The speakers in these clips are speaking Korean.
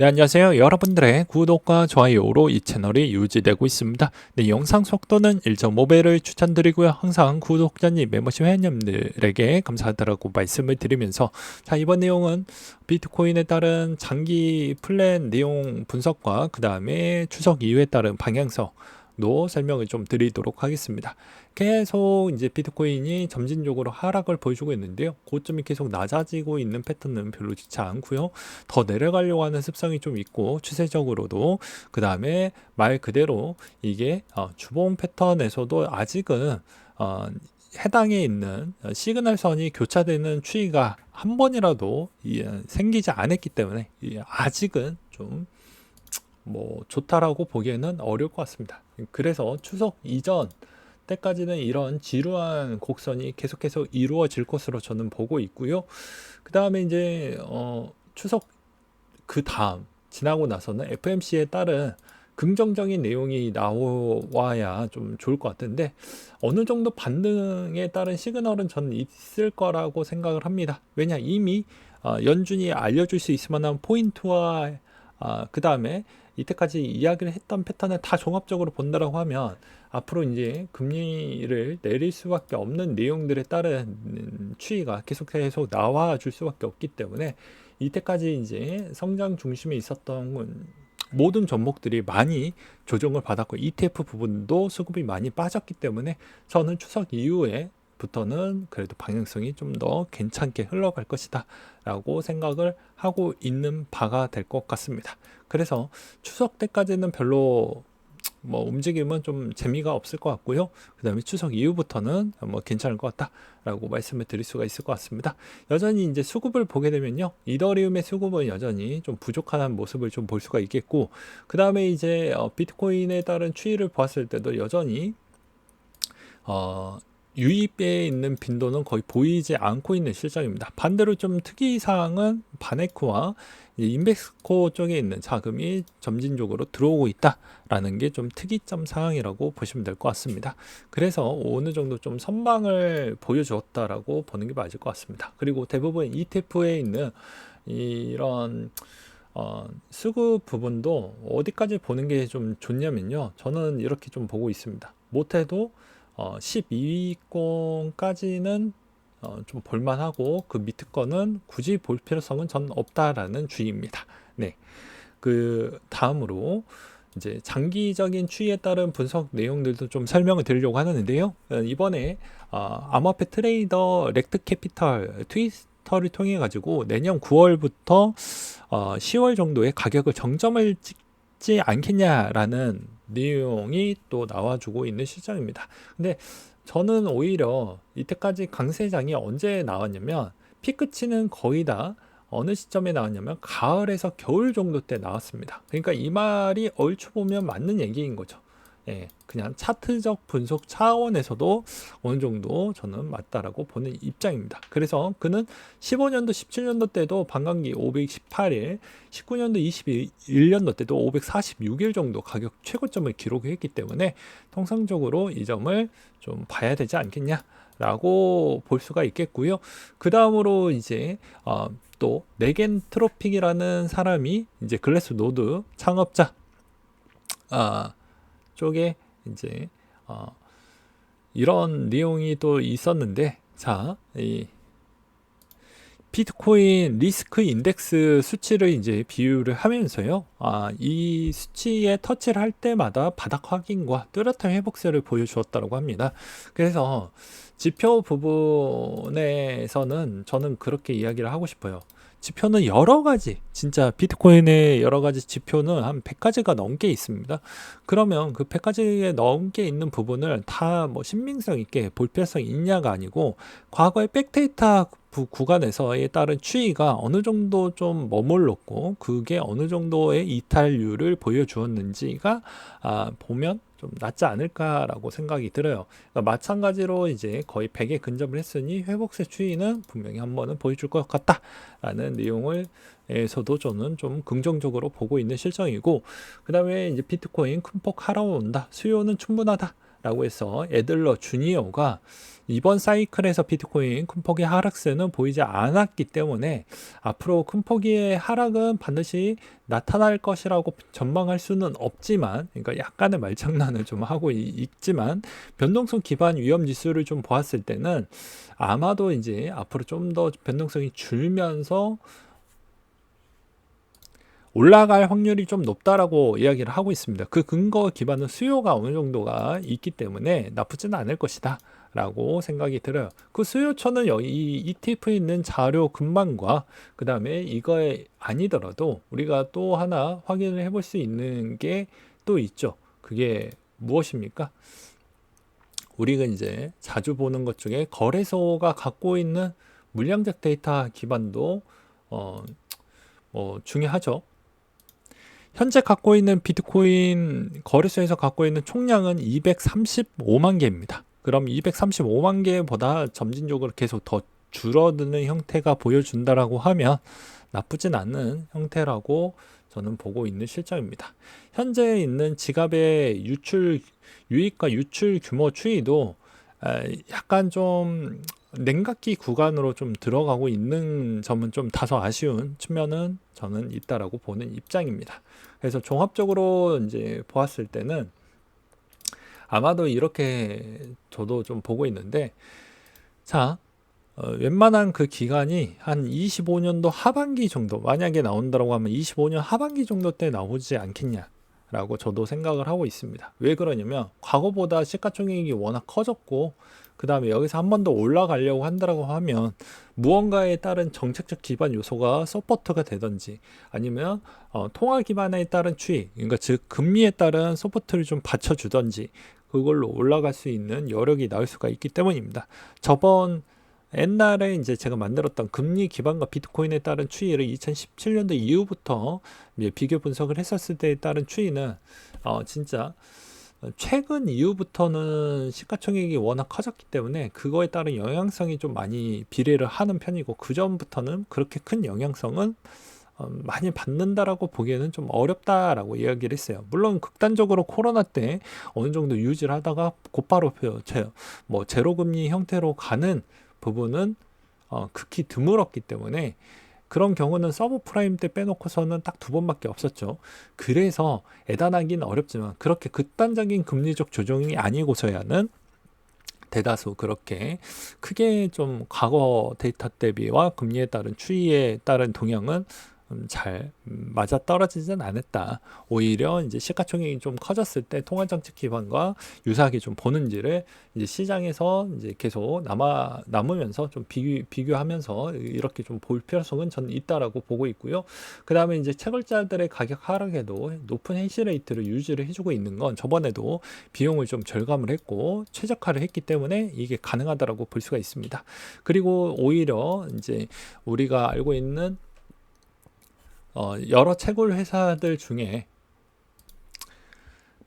네, 안녕하세요. 여러분들의 구독과 좋아요로 이 채널이 유지되고 있습니다. 네, 영상 속도는 1.5배를 추천드리고요. 항상 구독자님, 멤버십 회원님들에게 감사하다고 말씀을 드리면서, 자, 이번 내용은 비트코인에 따른 장기 플랜 내용 분석과 그 다음에 추석 이후에 따른 방향성도 설명을 좀 드리도록 하겠습니다. 계속 이제 비트코인이 점진적으로 하락을 보여주고 있는데요. 고점이 계속 낮아지고 있는 패턴은 별로 좋지 않고요. 더 내려가려고 하는 습성이 좀 있고, 추세적으로도 그 다음에 말 그대로 이게 주봉 패턴에서도 아직은 해당에 있는 시그널선이 교차되는 추이가 한 번이라도 생기지 않았기 때문에 아직은 좀 뭐 좋다라고 보기에는 어려울 것 같습니다. 그래서 추석 이전 때까지는 이런 지루한 곡선이 계속해서 이루어질 것으로 저는 보고 있고요. 그 다음에 이제 추석 그 다음 지나고 나서는 FMC에 따른 긍정적인 내용이 나와야 좀 좋을 것 같은데, 어느 정도 반등에 따른 시그널은 저는 있을 거라고 생각을 합니다. 왜냐, 이미 연준이 알려줄 수 있을 만한 포인트와 그 다음에 이때까지 이야기를 했던 패턴을 다 종합적으로 본다라고 하면 앞으로 이제 금리를 내릴 수밖에 없는 내용들에 따른 추이가 계속 나와 줄 수밖에 없기 때문에, 이때까지 이제 성장 중심에 있었던 모든 종목들이 많이 조정을 받았고, ETF 부분도 수급이 많이 빠졌기 때문에 저는 추석 이후에 부터는 그래도 방향성이 좀 더 괜찮게 흘러갈 것이다 라고 생각을 하고 있는 바가 될 것 같습니다. 그래서 추석 때까지는 별로 뭐 움직임은 좀 재미가 없을 것 같고요. 그 다음에 추석 이후부터는 뭐 괜찮을 것 같다라고 말씀을 드릴 수가 있을 것 같습니다. 여전히 이제 수급을 보게 되면요, 이더리움의 수급은 여전히 좀 부족한 모습을 좀 볼 수가 있겠고, 그 다음에 이제 비트코인에 따른 추이를 보았을 때도 여전히 유입에 있는 빈도는 거의 보이지 않고 있는 실정입니다. 반대로 좀 특이사항은 바네코와 인베스코 쪽에 있는 자금이 점진적으로 들어오고 있다라는 게 좀 특이점 사항이라고 보시면 될 것 같습니다. 그래서 어느 정도 좀 선방을 보여주었다라고 보는 게 맞을 것 같습니다. 그리고 대부분 ETF에 있는 이런 수급 부분도 어디까지 보는 게 좀 좋냐면요, 저는 이렇게 좀 보고 있습니다. 못해도 12위권까지는 좀 볼만하고, 그 밑에 거는 굳이 볼 필요성은 전 없다라는 주의입니다. 네. 그 다음으로 이제 장기적인 추이에 따른 분석 내용들도 좀 설명을 드리려고 하는데요. 이번에 암호화폐 트레이더 렉트 캐피털 트위터를 통해 가지고 내년 9월부터 10월 정도에 가격을 정점을 찍지 않겠냐라는 내용이 또 나와주고 있는 실정입니다. 근데 저는 오히려 이때까지 강세장이 언제 나왔냐면, 피크치는 거의 다 어느 시점에 나왔냐면 가을에서 겨울 정도 때 나왔습니다. 그러니까 이 말이 얼추 보면 맞는 얘기인 거죠. 예, 그냥 차트적 분석 차원에서도 어느 정도 저는 맞다라고 보는 입장입니다. 그래서 그는 15년도, 17년도 때도 반감기 518일, 19년도, 21년도 때도 546일 정도 가격 최고점을 기록했기 때문에 통상적으로 이 점을 좀 봐야 되지 않겠냐라고 볼 수가 있겠고요. 그 다음으로 이제 또 네겐 트로픽이라는 사람이 이제 글래스 노드 창업자 쪽에 이제 이런 내용이 또 있었는데, 자, 이 비트코인 리스크 인덱스 수치를 이제 비유를 하면서요, 이 수치에 터치를 할 때마다 바닥 확인과 뚜렷한 회복세를 보여주었다고 합니다. 그래서 지표 부분에서는 저는 그렇게 이야기를 하고 싶어요. 지표는 여러 가지, 진짜 비트코인의 여러 가지 지표는 한 100가지가 넘게 있습니다. 그러면 그 100가지에 넘게 있는 부분을 다 뭐 신빙성 있게 볼 필요성이 있냐가 아니고, 과거의 백데이터 구간에서에 따른 추이가 어느 정도 좀 머물렀고, 그게 어느 정도의 이탈률을 보여주었는지가 보면 좀 낫지 않을까라고 생각이 들어요. 그러니까 마찬가지로 이제 거의 100에 근접을 했으니 회복세 추이는 분명히 한 번은 보여줄 것 같다라는 내용을 에서도 저는 좀 긍정적으로 보고 있는 실정이고, 그 다음에 이제 비트코인 큰 폭 하락온다, 수요는 충분하다 라고 해서 애들러 주니어가 이번 사이클에서 비트코인 큰 폭의 하락세는 보이지 않았기 때문에 앞으로 큰 폭의 하락은 반드시 나타날 것이라고 전망할 수는 없지만, 그러니까 약간의 말장난을 좀 하고 있지만, 변동성 기반 위험 지수를 좀 보았을 때는 아마도 이제 앞으로 좀 더 변동성이 줄면서 올라갈 확률이 좀 높다라고 이야기를 하고 있습니다. 그 근거 기반은 수요가 어느 정도가 있기 때문에 나쁘지는 않을 것이다 라고 생각이 들어요. 그 수요처는 이 ETF에 있는 자료 근방과 그 다음에 이거에 아니더라도 우리가 또 하나 확인을 해볼 수 있는 게 또 있죠. 그게 무엇입니까? 우리가 이제 자주 보는 것 중에 거래소가 갖고 있는 물량적 데이터 기반도 중요하죠. 현재 갖고 있는 비트코인 거래소에서 갖고 있는 총량은 235만 개입니다. 그럼 235만 개보다 점진적으로 계속 더 줄어드는 형태가 보여준다라고 하면 나쁘진 않은 형태라고 저는 보고 있는 실정입니다. 현재 있는 지갑의 유익과 유출 규모 추이도 약간 좀 냉각기 구간으로 좀 들어가고 있는 점은 좀 다소 아쉬운 측면은 저는 있다라고 보는 입장입니다. 그래서 종합적으로 이제 보았을 때는 아마도 이렇게 저도 좀 보고 있는데, 자, 웬만한 그 기간이 한 25년도 하반기 정도, 만약에 나온다고 하면 25년 하반기 정도 때 나오지 않겠냐라고 저도 생각을 하고 있습니다. 왜 그러냐면 과거보다 시가총액이 워낙 커졌고, 그 다음에 여기서 한 번 더 올라가려고 한다고 하면 무언가에 따른 정책적 기반 요소가 서포트가 되든지 아니면 통화 기반에 따른 추이, 그러니까 즉 금리에 따른 서포트를 좀 받쳐주든지 그걸로 올라갈 수 있는 여력이 나올 수가 있기 때문입니다. 저번 옛날에 이제 제가 만들었던 금리 기반과 비트코인에 따른 추이를 2017년도 이후부터 비교 분석을 했었을 때에 따른 추이는 진짜 최근 이후부터는 시가총액이 워낙 커졌기 때문에 그거에 따른 영향성이 좀 많이 비례를 하는 편이고, 그 전부터는 그렇게 큰 영향성은 많이 받는다라고 보기에는 좀 어렵다라고 이야기를 했어요. 물론 극단적으로 코로나 때 어느 정도 유지를 하다가 곧바로 제로금리 형태로 가는 부분은 극히 드물었기 때문에 그런 경우는 서브프라임 때 빼놓고서는 딱 2번밖에 없었죠. 그래서 애단하기는 어렵지만 그렇게 극단적인 금리적 조정이 아니고서야는 대다수 그렇게 크게 좀 과거 데이터 대비와 금리에 따른 추이에 따른 동향은 잘 맞아 떨어지진 않았다. 오히려 이제 시가총액이 좀 커졌을 때 통화정책 기반과 유사하게 좀 보는지를 이제 시장에서 이제 계속 남으면서 좀 비교하면서 이렇게 좀 볼 필요성은 저는 있다라고 보고 있고요. 그 다음에 이제 채굴자들의 가격 하락에도 높은 해시레이트를 유지를 해주고 있는 건 저번에도 비용을 좀 절감을 했고 최적화를 했기 때문에 이게 가능하다라고 볼 수가 있습니다. 그리고 오히려 이제 우리가 알고 있는 여러 채굴 회사들 중에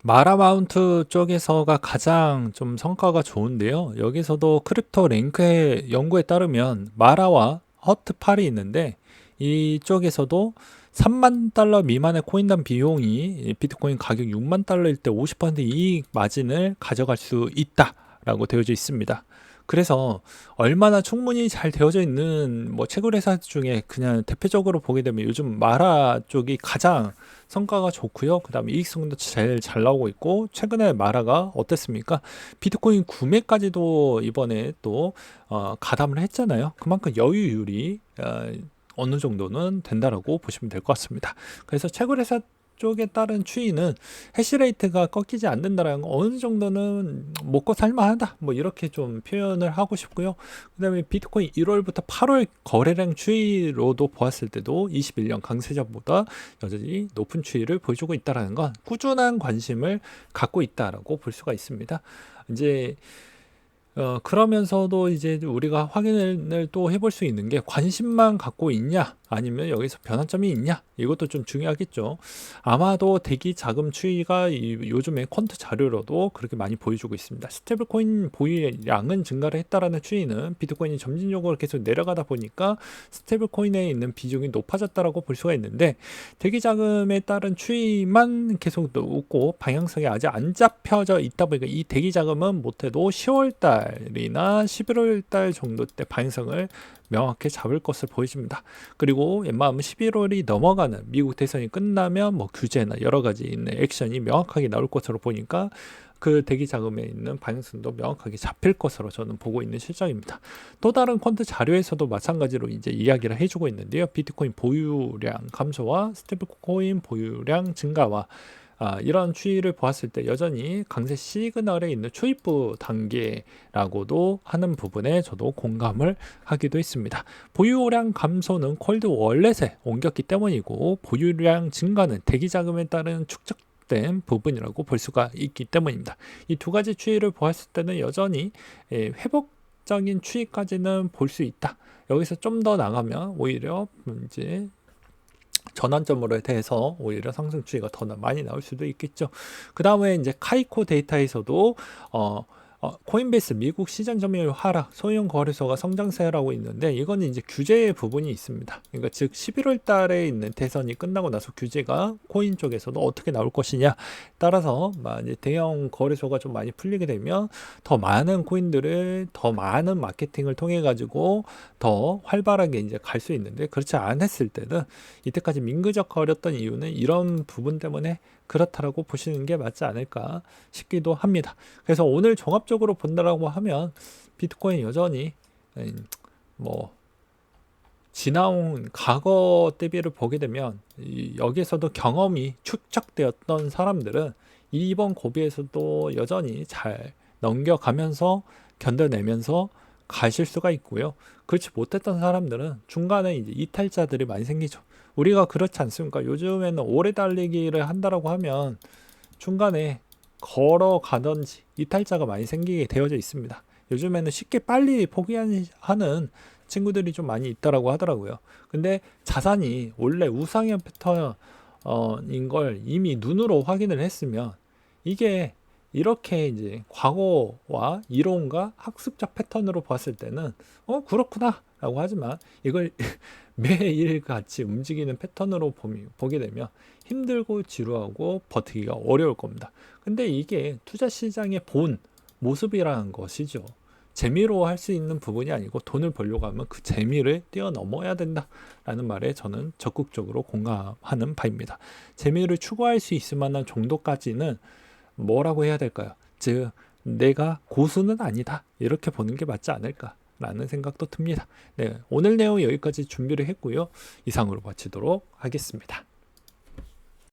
마라마운트 쪽에서가 가장 좀 성과가 좋은데요. 여기서도 크립토 랭크의 연구에 따르면 마라와 허트팔이 있는데 이쪽에서도 3만 달러 미만의 코인당 비용이 비트코인 가격 6만 달러일 때 50% 이익 마진을 가져갈 수 있다라고 되어져 있습니다. 그래서 얼마나 충분히 잘 되어져 있는 채굴 회사 중에 그냥 대표적으로 보게 되면 요즘 마라 쪽이 가장 성과가 좋고요. 그 다음에 이익성도 제일 잘 나오고 있고, 최근에 마라가 어땠습니까? 비트코인 구매까지도 이번에 또 가담을 했잖아요. 그만큼 여유율이 어느 정도는 된다라고 보시면 될 것 같습니다. 그래서 채굴 회사 쪽에 따른 추이는 해시레이트가 꺾이지 않는다라는 거 어느 정도는 먹고 살만하다, 이렇게 좀 표현을 하고 싶고요. 그 다음에 비트코인 1월부터 8월 거래량 추이로도 보았을 때도 21년 강세전보다 여전히 높은 추이를 보여주고 있다는 건 꾸준한 관심을 갖고 있다라고 볼 수가 있습니다. 이제 그러면서도 이제 우리가 확인을 또 해볼 수 있는 게 관심만 갖고 있냐, 아니면 여기서 변화점이 있냐, 이것도 좀 중요하겠죠. 아마도 대기 자금 추이가 요즘에 퀀트 자료로도 그렇게 많이 보여주고 있습니다. 스테이블 코인 보유량은 증가를 했다라는 추이는 비트코인이 점진적으로 계속 내려가다 보니까 스테이블 코인에 있는 비중이 높아졌다라고 볼 수가 있는데, 대기 자금에 따른 추이만 계속 높고 방향성이 아직 안 잡혀져 있다 보니까 이 대기 자금은 못해도 10월 달이나 11월 달 정도 때 방향성을 명확히 잡을 것을 보여집니다. 그리고 웬만하면 11월이 넘어가는 미국 대선이 끝나면 뭐 규제나 여러 가지 있는 액션이 명확하게 나올 것으로 보니까 그 대기 자금에 있는 방향성도 명확하게 잡힐 것으로 저는 보고 있는 실정입니다. 또 다른 퀀트 자료에서도 마찬가지로 이제 이야기를 해주고 있는데요. 비트코인 보유량 감소와 스테이블 코인 보유량 증가와 이런 추이를 보았을 때 여전히 강세 시그널에 있는 초입부 단계라고도 하는 부분에 저도 공감을 하기도 했습니다. 보유량 감소는 콜드 월렛에 옮겼기 때문이고, 보유량 증가는 대기 자금에 따른 축적된 부분이라고 볼 수가 있기 때문입니다. 이 두 가지 추이를 보았을 때는 여전히 회복적인 추이까지는 볼 수 있다. 여기서 좀 더 나가면 오히려 이제 전환점으로 대해서 오히려 상승 추이가 더 많이 나올 수도 있겠죠. 그 다음에 이제 카이코 데이터에서도 코인베이스 미국 시장 점유율 하락, 소형 거래소가 성장세라고 있는데, 이거는 이제 규제의 부분이 있습니다. 그러니까 즉 11월 달에 있는 대선이 끝나고 나서 규제가 코인 쪽에서도 어떻게 나올 것이냐 따라서 이제 대형 거래소가 좀 많이 풀리게 되면 더 많은 코인들을 더 많은 마케팅을 통해 가지고 더 활발하게 이제 갈 수 있는데, 그렇지 않았을 때는 이때까지 민그적거렸던 이유는 이런 부분 때문에 그렇다라고 보시는 게 맞지 않을까 싶기도 합니다. 그래서 오늘 종합적으로 본다라고 하면 비트코인 여전히 뭐 지나온 과거 대비를 보게 되면 여기에서도 경험이 축적되었던 사람들은 이번 고비에서도 여전히 잘 넘겨가면서 견뎌내면서 가실 수가 있고요. 그렇지 못했던 사람들은 중간에 이제 이탈자들이 많이 생기죠. 우리가 그렇지 않습니까? 요즘에는 오래 달리기를 한다라고 하면 중간에 걸어가든지 이탈자가 많이 생기게 되어져 있습니다. 요즘에는 쉽게 빨리 포기하는 친구들이 좀 많이 있다라고 하더라고요. 근데 자산이 원래 우상향 패턴인 걸 이미 눈으로 확인을 했으면, 이게 이렇게 이제 과거와 이론과 학습적 패턴으로 봤을 때는 그렇구나 라고 하지만, 이걸 매일 같이 움직이는 패턴으로 보게 되면 힘들고 지루하고 버티기가 어려울 겁니다. 근데 이게 투자 시장의 본 모습이라는 것이죠. 재미로 할 수 있는 부분이 아니고 돈을 벌려고 하면 그 재미를 뛰어넘어야 된다라는 말에 저는 적극적으로 공감하는 바입니다. 재미를 추구할 수 있을 만한 정도까지는 뭐라고 해야 될까요? 즉 내가 고수는 아니다, 이렇게 보는 게 맞지 않을까 라는 생각도 듭니다. 네, 오늘 내용 여기까지 준비를 했고요. 이상으로 마치도록 하겠습니다.